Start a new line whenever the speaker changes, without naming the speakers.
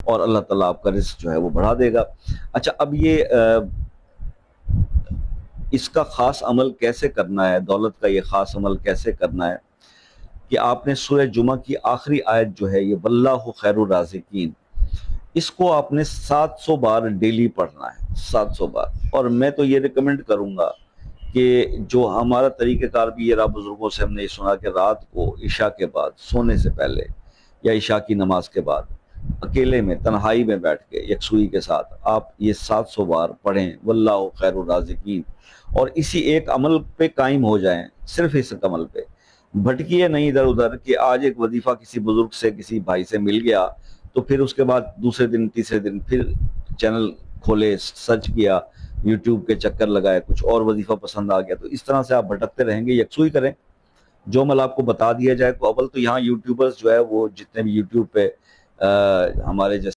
اور اللہ تعالیٰ آپ کا رزق جو ہے وہ بڑھا دے گا۔ اچھا، اب یہ اس کا خاص عمل کیسے کرنا ہے، دولت کا یہ خاص عمل کیسے کرنا ہے، کہ آپ نے سورہ جمعہ کی آخری آیت جو ہے یہ واللہ خیر الرازقین، اس کو آپ نے 700 بار ڈیلی پڑھنا ہے، 700 بار۔ اور میں تو یہ ریکمنڈ کروں گا کہ جو ہمارا طریقہ کار بھی یہ رہا، بزرگوں سے ہم نے یہ سنا کہ رات کو عشاء کے بعد سونے سے پہلے یا عشاء کی نماز کے بعد اکیلے میں تنہائی میں بیٹھ کے یکسوئی کے ساتھ آپ یہ 700 بار پڑھیں واللہ خیر الرازقین، اور اسی ایک عمل پہ قائم ہو جائیں، صرف اس عمل پہ بھٹکیے نہیں ادھر ادھر کہ آج ایک وظیفہ کسی بزرگ سے کسی بھائی سے مل گیا تو پھر اس کے بعد دوسرے دن تیسرے دن پھر چینل کھولے، سرچ کیا، یوٹیوب کے چکر لگائے، کچھ اور وظیفہ پسند آ گیا، تو اس طرح سے آپ بھٹکتے رہیں گے۔ یکسوئی کریں، جو عمل آپ کو بتا دیا جائے، اول تو یہاں یوٹیوبرز جو ہے وہ جتنے بھی یوٹیوب پہ ہمارے جیسے